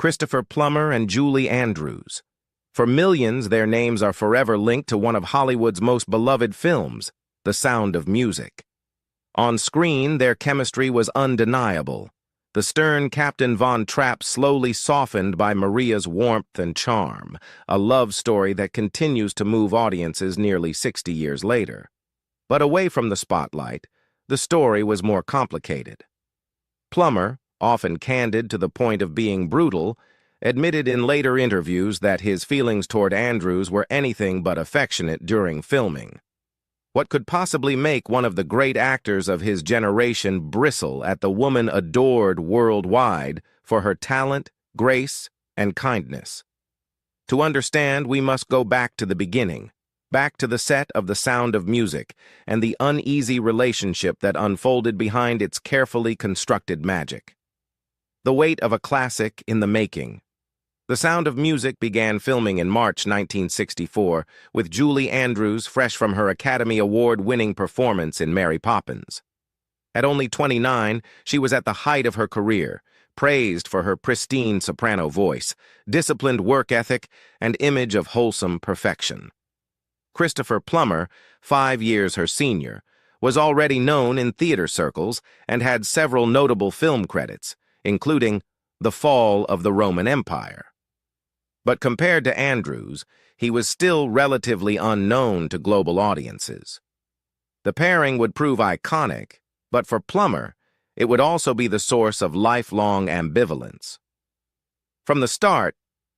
Christopher Plummer and Julie Andrews. For millions, their names are forever linked to one of Hollywood's most beloved films, The Sound of Music. On screen, their chemistry was undeniable. The stern Captain Von Trapp slowly softened by Maria's warmth and charm, a love story that continues to move audiences nearly 60 years later. But away from the spotlight, the story was more complicated. Plummer, often candid to the point of being brutal, admitted in later interviews that his feelings toward Andrews were anything but affectionate during filming. What could possibly make one of the great actors of his generation bristle at the woman adored worldwide for her talent, grace, and kindness? To understand, we must go back to the beginning, back to the set of The Sound of Music and the uneasy relationship that unfolded behind its carefully constructed magic. The weight of a classic in the making. The Sound of Music began filming in March 1964, with Julie Andrews fresh from her Academy Award-winning performance in Mary Poppins. At only 29, she was at the height of her career, praised for her pristine soprano voice, disciplined work ethic, and image of wholesome perfection. Christopher Plummer, 5 years her senior, was already known in theater circles and had several notable film credits, including The Fall of the Roman Empire. But compared to Andrews, he was still relatively unknown to global audiences. The pairing would prove iconic, but for Plummer, it would also be the source of lifelong ambivalence. From the start,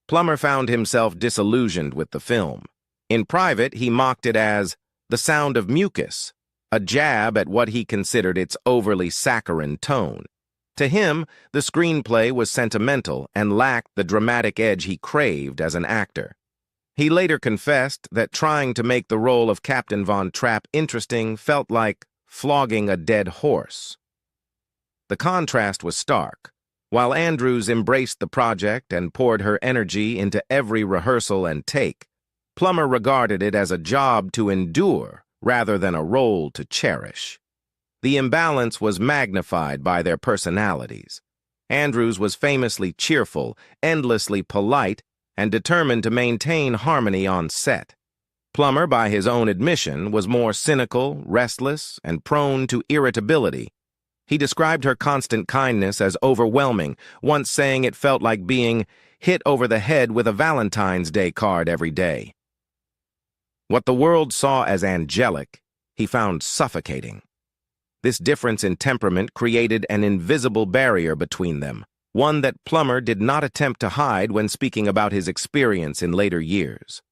Plummer found himself disillusioned with the film. In private, he mocked it as The Sound of Mucus, a jab at what he considered its overly saccharine tone. To him, the screenplay was sentimental and lacked the dramatic edge he craved as an actor. He later confessed that trying to make the role of Captain Von Trapp interesting felt like flogging a dead horse. The contrast was stark. While Andrews embraced the project and poured her energy into every rehearsal and take, Plummer regarded it as a job to endure rather than a role to cherish. The imbalance was magnified by their personalities. Andrews was famously cheerful, endlessly polite, and determined to maintain harmony on set. Plummer, by his own admission, was more cynical, restless, and prone to irritability. He described her constant kindness as overwhelming, once saying it felt like being hit over the head with a Valentine's Day card every day. What the world saw as angelic, he found suffocating. This difference in temperament created an invisible barrier between them, one that Plummer did not attempt to hide when speaking about his experience in later years.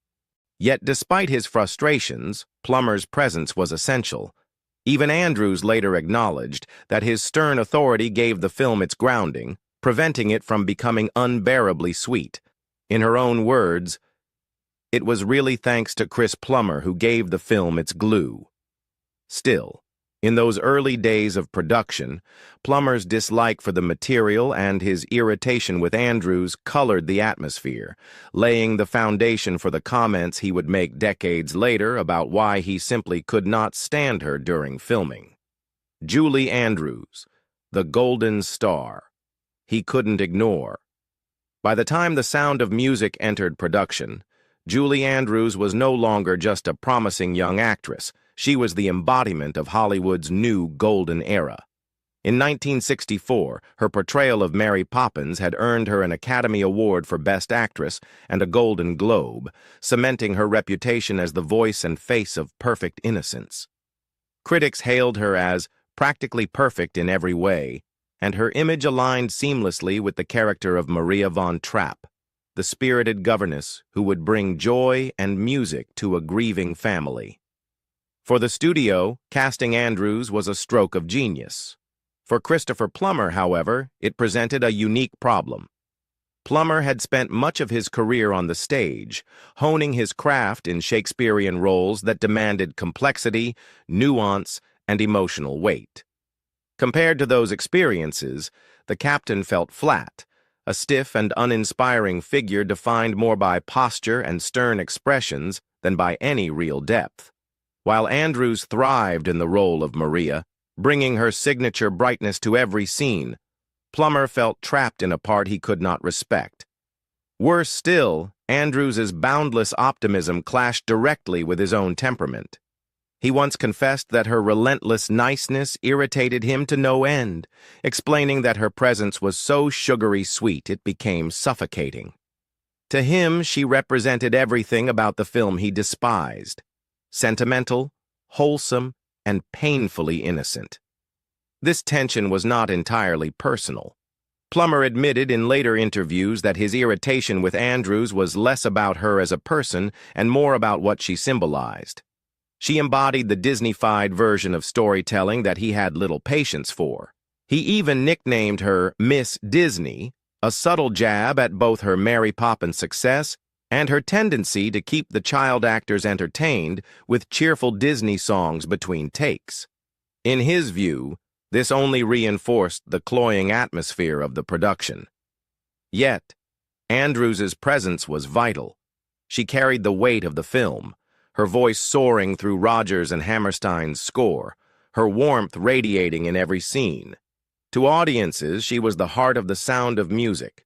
Yet despite his frustrations, Plummer's presence was essential. Even Andrews later acknowledged that his stern authority gave the film its grounding, preventing it from becoming unbearably sweet. In her own words, "It was really thanks to Chris Plummer who gave the film its glue." Still, in those early days of production, Plummer's dislike for the material and his irritation with Andrews colored the atmosphere, laying the foundation for the comments he would make decades later about why he simply could not stand her during filming. Julie Andrews, the golden star, he couldn't ignore. By the time The Sound of Music entered production, Julie Andrews was no longer just a promising young actress. She was the embodiment of Hollywood's new golden era. In 1964, her portrayal of Mary Poppins had earned her an Academy Award for Best Actress and a Golden Globe, cementing her reputation as the voice and face of perfect innocence. Critics hailed her as practically perfect in every way, and her image aligned seamlessly with the character of Maria von Trapp, the spirited governess who would bring joy and music to a grieving family. For the studio, casting Andrews was a stroke of genius. For Christopher Plummer, however, it presented a unique problem. Plummer had spent much of his career on the stage, honing his craft in Shakespearean roles that demanded complexity, nuance, and emotional weight. Compared to those experiences, the captain felt flat, a stiff and uninspiring figure defined more by posture and stern expressions than by any real depth. While Andrews thrived in the role of Maria, bringing her signature brightness to every scene, Plummer felt trapped in a part he could not respect. Worse still, Andrews's boundless optimism clashed directly with his own temperament. He once confessed that her relentless niceness irritated him to no end, explaining that her presence was so sugary sweet it became suffocating. To him, she represented everything about the film he despised: sentimental, wholesome, and painfully innocent. This tension was not entirely personal. Plummer admitted in later interviews that his irritation with Andrews was less about her as a person and more about what she symbolized. She embodied the Disney-fied version of storytelling that he had little patience for. He even nicknamed her Miss Disney, a subtle jab at both her Mary Poppins success and her tendency to keep the child actors entertained with cheerful Disney songs between takes. In his view, this only reinforced the cloying atmosphere of the production. Yet, Andrews's presence was vital. She carried the weight of the film, her voice soaring through Rodgers and Hammerstein's score, her warmth radiating in every scene. To audiences, she was the heart of The Sound of Music.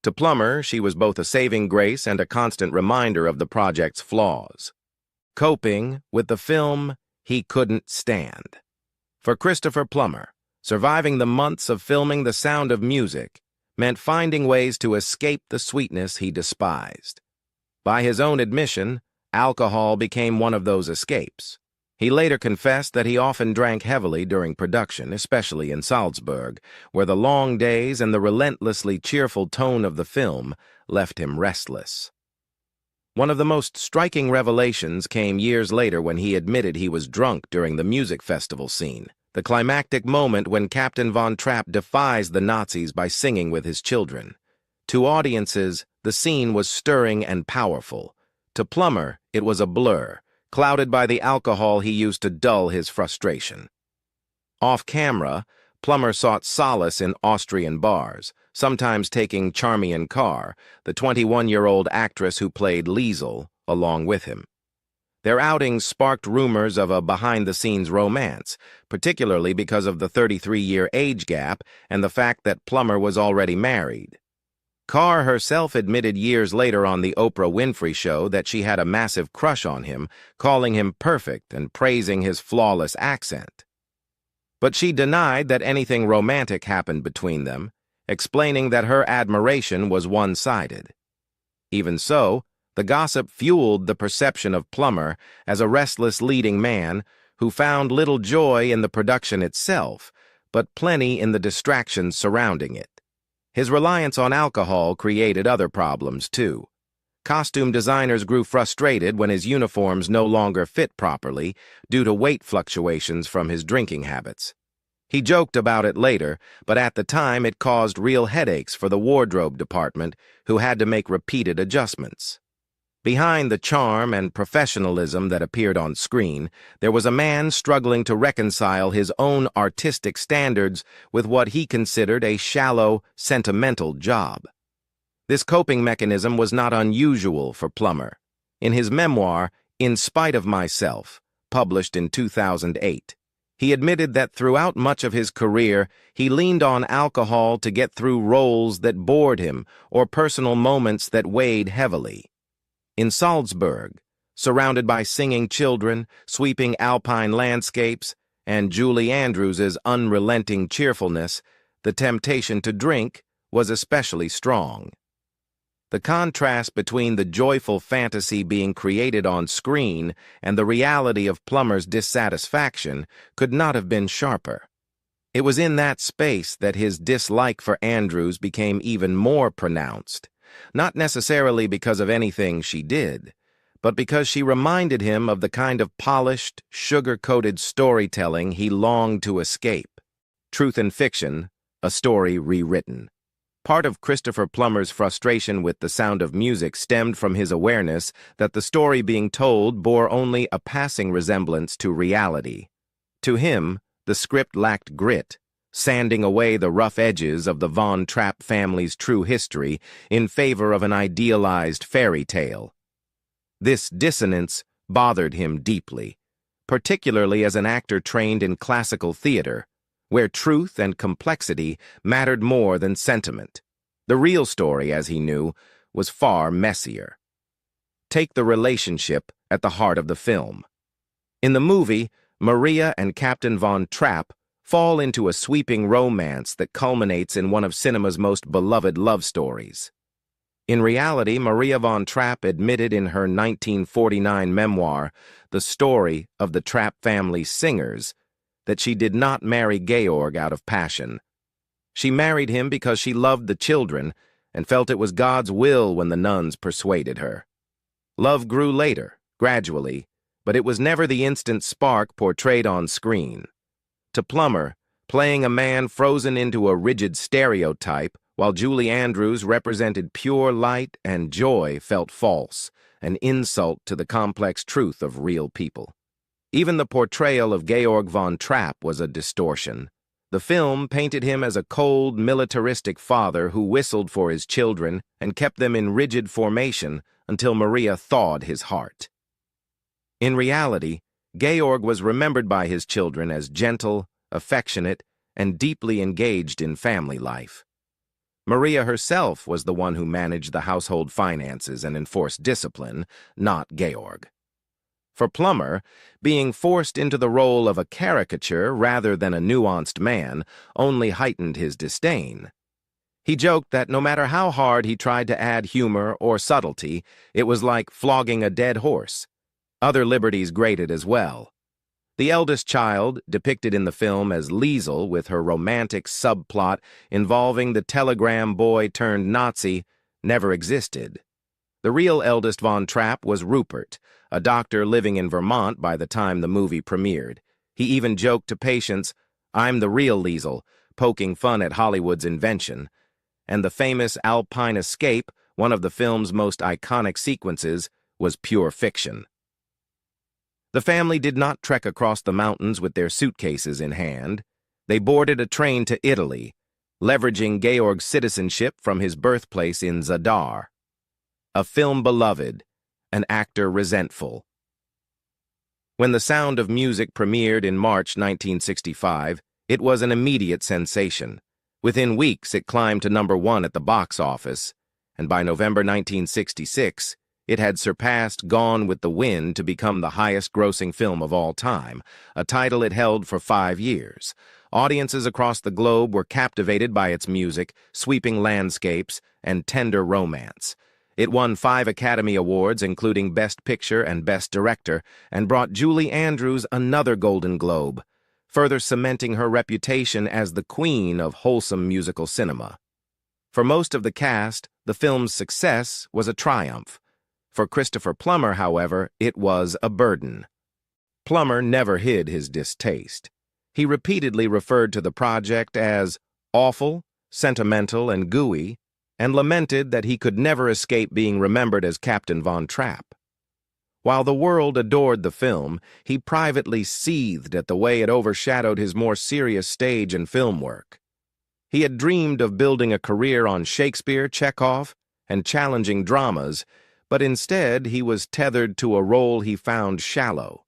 To Plummer, she was both a saving grace and a constant reminder of the project's flaws. Coping with the film he couldn't stand. For Christopher Plummer, surviving the months of filming The Sound of Music meant finding ways to escape the sweetness he despised. By his own admission, alcohol became one of those escapes. He later confessed that he often drank heavily during production, especially in Salzburg, where the long days and the relentlessly cheerful tone of the film left him restless. One of the most striking revelations came years later when he admitted he was drunk during the music festival scene, the climactic moment when Captain Von Trapp defies the Nazis by singing with his children. To audiences, the scene was stirring and powerful. To Plummer, it was a blur, clouded by the alcohol he used to dull his frustration. Off-camera, Plummer sought solace in Austrian bars, sometimes taking Charmian Carr, the 21-year-old actress who played Liesel, along with him. Their outings sparked rumors of a behind-the-scenes romance, particularly because of the 33-year age gap and the fact that Plummer was already married. Carr herself admitted years later on the Oprah Winfrey Show that she had a massive crush on him, calling him perfect and praising his flawless accent. But she denied that anything romantic happened between them, explaining that her admiration was one-sided. Even so, the gossip fueled the perception of Plummer as a restless leading man who found little joy in the production itself, but plenty in the distractions surrounding it. His reliance on alcohol created other problems, too. Costume designers grew frustrated when his uniforms no longer fit properly due to weight fluctuations from his drinking habits. He joked about it later, but at the time it caused real headaches for the wardrobe department, who had to make repeated adjustments. Behind the charm and professionalism that appeared on screen, there was a man struggling to reconcile his own artistic standards with what he considered a shallow, sentimental job. This coping mechanism was not unusual for Plummer. In his memoir, In Spite of Myself, published in 2008, he admitted that throughout much of his career, he leaned on alcohol to get through roles that bored him or personal moments that weighed heavily. In Salzburg, surrounded by singing children, sweeping alpine landscapes, and Julie Andrews's unrelenting cheerfulness, the temptation to drink was especially strong. The contrast between the joyful fantasy being created on screen and the reality of Plummer's dissatisfaction could not have been sharper. It was in that space that his dislike for Andrews became even more pronounced, not necessarily because of anything she did, but because she reminded him of the kind of polished, sugar-coated storytelling he longed to escape. Truth and Fiction, a story rewritten. Part of Christopher Plummer's frustration with The Sound of Music stemmed from his awareness that the story being told bore only a passing resemblance to reality. To him, the script lacked grit, sanding away the rough edges of the Von Trapp family's true history in favor of an idealized fairy tale. This dissonance bothered him deeply, particularly as an actor trained in classical theater, where truth and complexity mattered more than sentiment. The real story, as he knew, was far messier. Take the relationship at the heart of the film. In the movie, Maria and Captain Von Trapp fall into a sweeping romance that culminates in one of cinema's most beloved love stories. In reality, Maria Von Trapp admitted in her 1949 memoir, The Story of the Trapp Family Singers, that she did not marry Georg out of passion. She married him because she loved the children and felt it was God's will when the nuns persuaded her. Love grew later, gradually, but it was never the instant spark portrayed on screen. To Plummer, playing a man frozen into a rigid stereotype, while Julie Andrews represented pure light and joy, felt false, an insult to the complex truth of real people. Even the portrayal of Georg von Trapp was a distortion. The film painted him as a cold, militaristic father who whistled for his children and kept them in rigid formation until Maria thawed his heart. In reality, Georg was remembered by his children as gentle, affectionate, and deeply engaged in family life. Maria herself was the one who managed the household finances and enforced discipline, not Georg. For Plummer, being forced into the role of a caricature rather than a nuanced man only heightened his disdain. He joked that no matter how hard he tried to add humor or subtlety, it was like flogging a dead horse. Other liberties grated as well. The eldest child, depicted in the film as Liesel with her romantic subplot involving the telegram boy turned Nazi, never existed. The real eldest Von Trapp was Rupert, a doctor living in Vermont by the time the movie premiered. He even joked to patients, "I'm the real Liesel," poking fun at Hollywood's invention. And the famous Alpine escape, one of the film's most iconic sequences, was pure fiction. The family did not trek across the mountains with their suitcases in hand. They boarded a train to Italy, leveraging Georg's citizenship from his birthplace in Zadar. A film beloved, an actor resentful. When The Sound of Music premiered in March 1965, it was an immediate sensation. Within weeks, it climbed to #1 at the box office, and by November 1966, it had surpassed Gone with the Wind to become the highest-grossing film of all time, a title it held for 5 years. Audiences across the globe were captivated by its music, sweeping landscapes, and tender romance. It won 5 Academy Awards, including Best Picture and Best Director, and brought Julie Andrews another Golden Globe, further cementing her reputation as the queen of wholesome musical cinema. For most of the cast, the film's success was a triumph. For Christopher Plummer, however, it was a burden. Plummer never hid his distaste. He repeatedly referred to the project as awful, sentimental, and gooey, and lamented that he could never escape being remembered as Captain Von Trapp. While the world adored the film, he privately seethed at the way it overshadowed his more serious stage and film work. He had dreamed of building a career on Shakespeare, Chekhov, and challenging dramas, but instead he was tethered to a role he found shallow.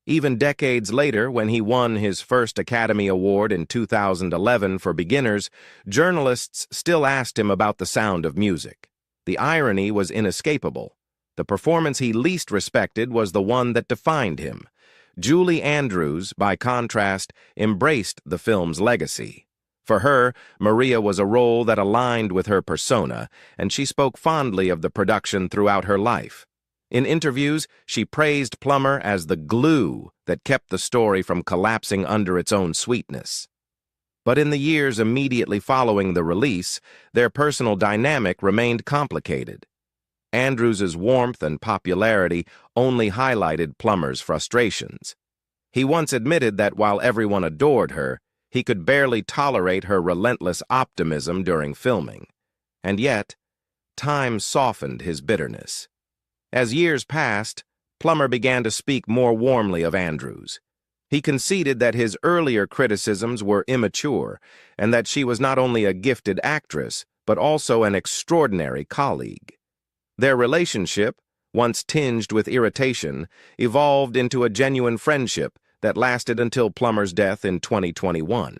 Even decades later, when he won his first Academy Award in 2011 for Beginners, journalists still asked him about The Sound of Music. The irony was inescapable. The performance he least respected was the one that defined him. Julie Andrews, by contrast, embraced the film's legacy. For her, Maria was a role that aligned with her persona, and she spoke fondly of the production throughout her life. In interviews, she praised Plummer as the glue that kept the story from collapsing under its own sweetness. But in the years immediately following the release, their personal dynamic remained complicated. Andrews's warmth and popularity only highlighted Plummer's frustrations. He once admitted that while everyone adored her, he could barely tolerate her relentless optimism during filming. And yet, time softened his bitterness. As years passed, Plummer began to speak more warmly of Andrews. He conceded that his earlier criticisms were immature and that she was not only a gifted actress, but also an extraordinary colleague. Their relationship, once tinged with irritation, evolved into a genuine friendship that lasted until Plummer's death in 2021.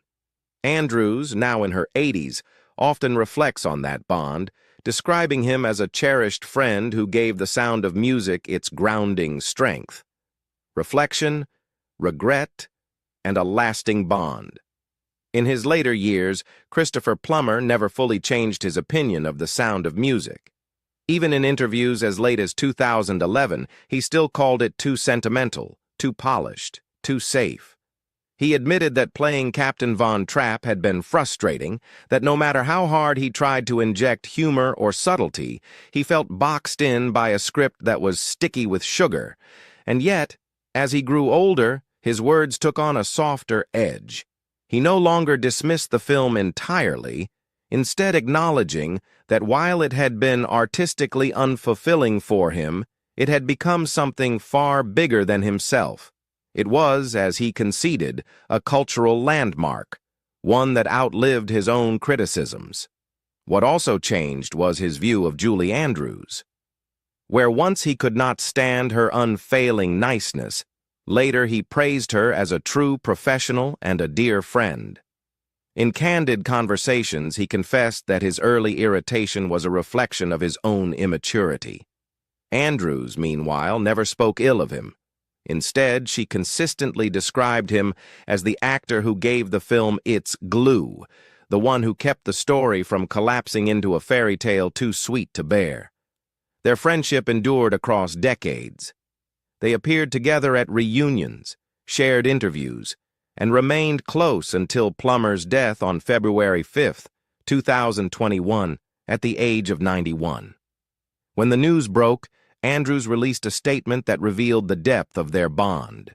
Andrews, now in her 80s, often reflects on that bond, describing him as a cherished friend who gave the sound of music its grounding strength, reflection, regret, and a lasting bond. In his later years, Christopher Plummer never fully changed his opinion of the sound of music. Even in interviews as late as 2011, he still called it too sentimental, too polished, too safe. He admitted that playing Captain Von Trapp had been frustrating, that no matter how hard he tried to inject humor or subtlety, he felt boxed in by a script that was sticky with sugar. And yet, as he grew older, his words took on a softer edge. He no longer dismissed the film entirely, instead acknowledging that while it had been artistically unfulfilling for him, it had become something far bigger than himself. It was, as he conceded, a cultural landmark, one that outlived his own criticisms. What also changed was his view of Julie Andrews. Where once he could not stand her unfailing niceness, later he praised her as a true professional and a dear friend. In candid conversations, he confessed that his early irritation was a reflection of his own immaturity. Andrews, meanwhile, never spoke ill of him. Instead, she consistently described him as the actor who gave the film its glue, the one who kept the story from collapsing into a fairy tale too sweet to bear. Their friendship endured across decades. They appeared together at reunions, shared interviews, and remained close until Plummer's death on February 5, 2021, at the age of 91. When the news broke, Andrews released a statement that revealed the depth of their bond.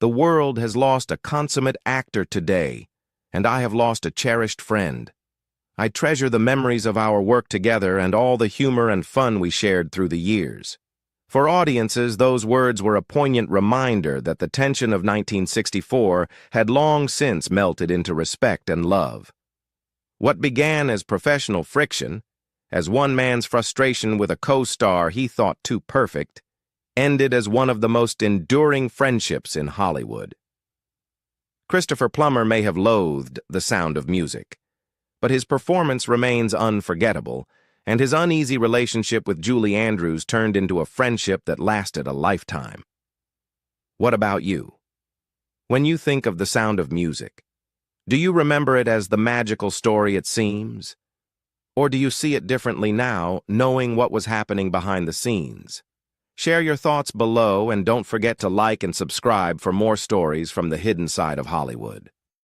"The world has lost a consummate actor today, and I have lost a cherished friend. I treasure the memories of our work together and all the humor and fun we shared through the years." For audiences, those words were a poignant reminder that the tension of 1964 had long since melted into respect and love. What began as professional friction, as one man's frustration with a co-star he thought too perfect, ended as one of the most enduring friendships in Hollywood. Christopher Plummer may have loathed the sound of music, but his performance remains unforgettable, and his uneasy relationship with Julie Andrews turned into a friendship that lasted a lifetime. What about you? When you think of the sound of music, do you remember it as the magical story it seems? Or do you see it differently now, knowing what was happening behind the scenes? Share your thoughts below and don't forget to like and subscribe for more stories from the hidden side of Hollywood.